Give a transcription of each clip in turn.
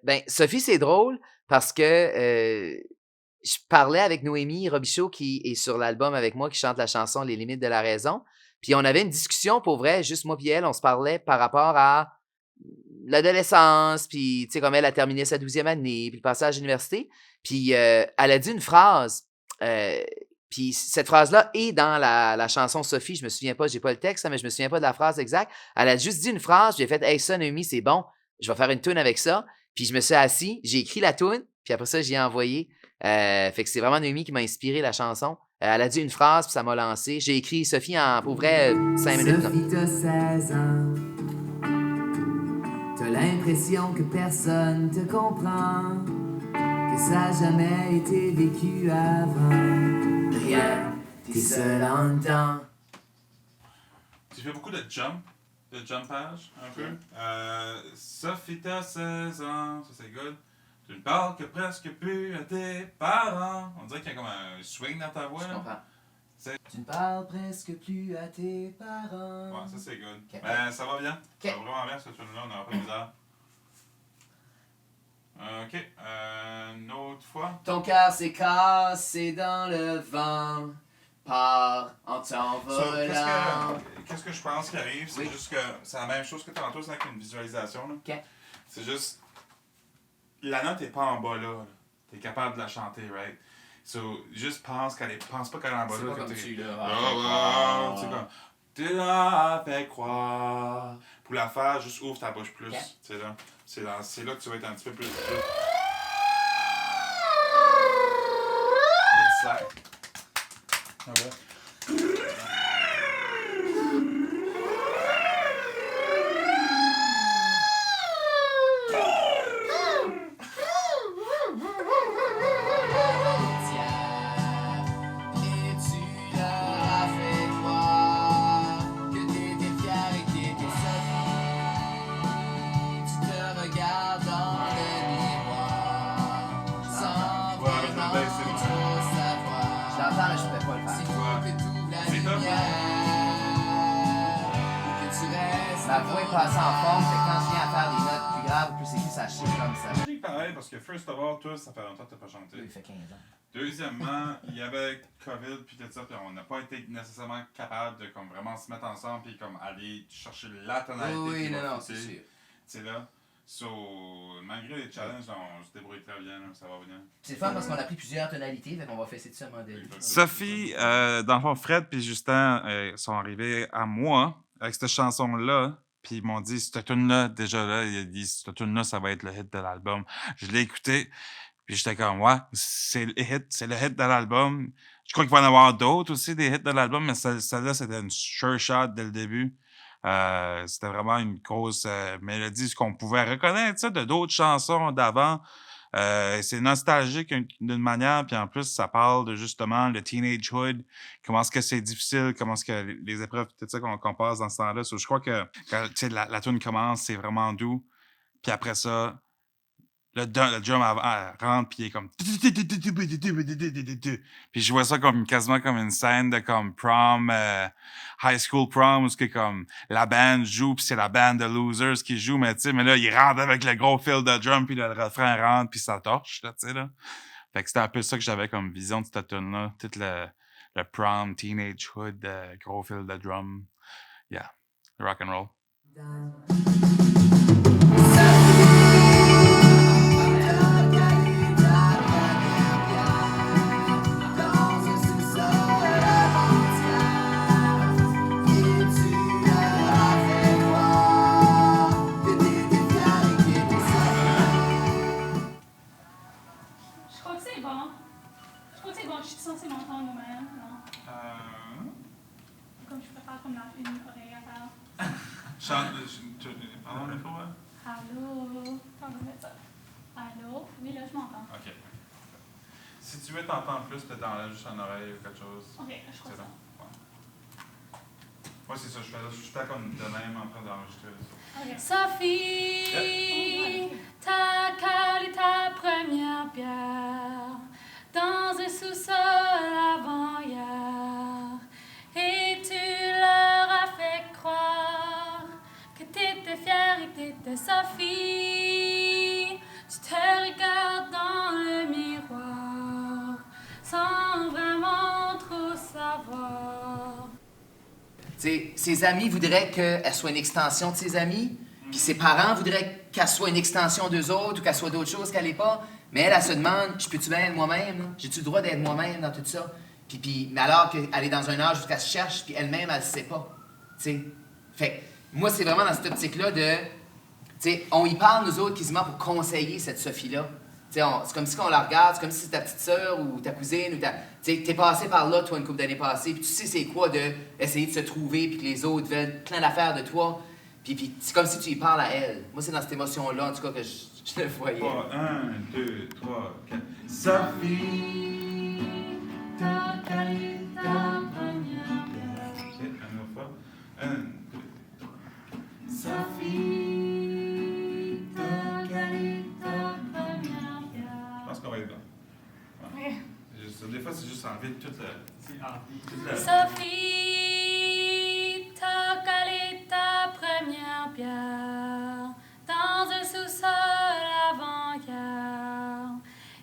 Ben, Sophie, c'est drôle parce que, je parlais avec Noémie Robichaud qui est sur l'album avec moi, qui chante la chanson «Les limites de la raison». Puis on avait une discussion pour vrai, juste moi puis elle, on se parlait par rapport à l'adolescence, puis tu sais, comme elle a terminé sa 12e année, puis le passage à l'université. Puis elle a dit une phrase, heu, puis cette phrase-là est dans la chanson Sophie, je me souviens pas, j'ai pas le texte, hein, mais je me souviens pas de la phrase exacte. Elle a juste dit une phrase, j'ai fait: «Hey ça Noémie, c'est bon, je vais faire une tune avec ça». Puis je me suis assis, j'ai écrit la tune, puis après ça, j'y ai envoyé. Fait que c'est vraiment Noémie qui m'a inspiré la chanson. Elle a dit une phrase, puis ça m'a lancé. J'ai écrit Sophie en, pour vrai, 5 minutes. Là. Sophie, t'as 16 ans. T'as l'impression que personne te comprend, que ça a jamais été vécu avant. Rien, t'es seul en dedans. Tu fais beaucoup de jumpage, un peu. Sophie, t'as 16 ans, ça c'est good. Tu ne parles que presque plus à tes parents. On dirait qu'il y a comme un swing dans ta voix. Je là. comprends. Tu ne parles presque plus à tes parents. Ouais, ça c'est good. Ok. Ben, ça va bien. Ok. Ça va vraiment bien, cette tune-là, on n'aura pas de misère. Ok, une autre fois. Ton cœur s'est cassé dans le vent, part en So, t'envolant. qu'est-ce que je pense qui arrive? C'est Oui. juste que c'est la même chose que tantôt, c'est avec une visualisation. Là. Ok. C'est juste. La note est pas en bas là. T'es capable de la chanter, right? So, juste pense pas qu'elle est en bas C'est là. pas comme t'es- tu, là. C'est comme. Tu l'as fait croire. Pour la faire, juste ouvre ta bouche plus. Ok. C'est là que tu vas être un petit peu plus. Slack. Okay. Et tu leur as fait croire que t'étais fier et que t'étais Sophie. Tu te regardes dans le miroir sans Ouais, avec le vraiment bass, c'est bon. trop savoir. Je l'entends, mais je pourrais pas le faire. S'il faut Ouais. que t'ouvres la C'est top, lumière ou que tu restes. Ma voix est passée en forme, fait que quand je viens à faire des notes plus graves, plus aigus, ça chie comme ça. C'est pareil parce que first of all, toi, ça fait longtemps que t'as pas chanté. Il fait 15 ans. Deuxièmement, il y avait COVID puis tout ça, puis on n'a pas été nécessairement capable de comme vraiment se mettre ensemble puis comme aller chercher la tonalité. Oui, qui va non, fitter, c'est sûr. C'est là. So, malgré les challenges, on se débrouille très bien, là, ça va bien. C'est le fun parce qu'on a pris plusieurs tonalités, fait qu'on va fesser dessus un modèle. Sophie, dans le fond, Fred puis Justin sont arrivés à moi avec cette chanson-là. Puis ils m'ont dit, cette tune-là, déjà là, ils ont dit, cette tune-là, ça va être le hit de l'album. Je l'ai écouté, puis j'étais comme, ouais, c'est le hit de l'album. Je crois qu'il va y en avoir d'autres aussi, des hits de l'album, mais celle-là, c'était une sure shot dès le début. C'était vraiment une grosse mélodie, ce qu'on pouvait reconnaître, ça, de d'autres chansons d'avant. C'est nostalgique d'une manière, puis en plus, ça parle de justement le teenagehood, comment est-ce que c'est difficile, comment est-ce que les épreuves, tout ça qu'on passe dans ce temps-là. So, je crois que quand la tune commence, c'est vraiment doux. Puis après ça, le drum rentre, puis il est comme. Puis je vois ça comme quasiment comme une scène de comme prom, high school prom, où c'est comme la band joue, puis c'est la band de losers qui joue, mais tu sais, mais là, il rentre avec le gros fil de drum, puis le refrain rentre, puis ça torche, là, tu sais, là. Fait que c'était un peu ça que j'avais comme vision de cette tune-là. Tout le prom, teenagehood, gros fil de drum. Yeah, rock and roll. Je crois que c'est bon. Je crois que c'est bon. Je suis censée m'entendre moi-même, non? Comme je prépare comme une oreille à part. Pardon, une fois, Allô? Attends, je vais mettre ça. Allô? Oui, là, je m'entends. OK. Si tu veux t'entendre plus, peut-être t'enlèves juste une oreille ou quelque chose. Ok, je crois C'est ça. bon. Ouais. Moi, c'est ça, je fais comme de même en train d'enregistrer. Okay. Sophie, t'as calé ta première pierre dans un sous-sol avant-hier et tu leur as fait croire que t'étais fière et que t'étais Sophie. sais, ses amis voudraient qu'elle soit une extension de ses amis, puis ses parents voudraient qu'elle soit une extension d'eux autres ou qu'elle soit d'autres choses qu'elle n'est pas. Mais elle se demande, je peux-tu bien être moi-même? Là? J'ai-tu le droit d'être moi-même dans tout ça? Mais alors qu'elle est dans un âge où elle se cherche, puis elle-même, elle ne sait pas. T'sais. Fait moi, c'est vraiment dans cette optique-là de... T'sais, on y parle, nous autres, quasiment pour conseiller cette Sophie-là. C'est comme si on la regarde, c'est comme si c'est ta petite sœur ou ta cousine, ou t'es passé par là, toi, une couple d'années passées, puis tu sais c'est quoi d'essayer de se trouver, puis que les autres veulent plein d'affaires de toi, puis c'est comme si tu y parles à elle. Moi, c'est dans cette émotion-là, en tout cas, que je le voyais. 1, 2, 3, 4. Sophie, ta calé ta première pierre. Ok, une autre fois. 1, 2, 3. Sophie, ta calé ta première pierre. Je pense qu'on va être bon. Oui. Des fois, c'est juste envie de toute la... Sophie, t'as calé ta première pierre dans un sous-sol avant-hier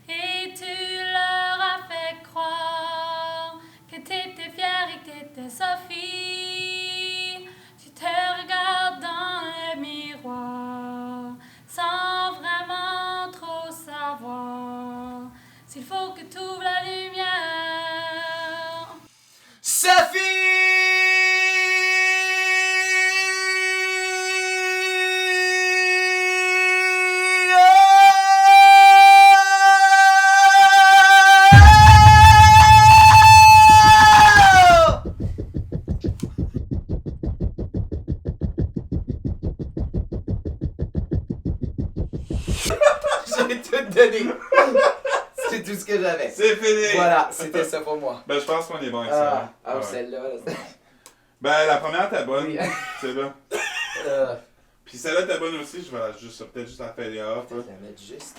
et tu leur as fait croire que t'étais fière et que t'étais Sophie. Tu te regardes dans le miroir sans vraiment trop savoir s'il faut que tu ouvres la lumière. Sophie! J'ai tout donné. C'est tout ce que j'avais. C'est fini! Voilà, c'était ça pour moi. Ben, je pense qu'on est bon avec ça. Ah, Ouais. celle-là. Ben, la première était bonne. Oui. C'est bon. Puis celle-là était bonne aussi. Je vais peut-être juste la faire off. Je vais la mettre juste.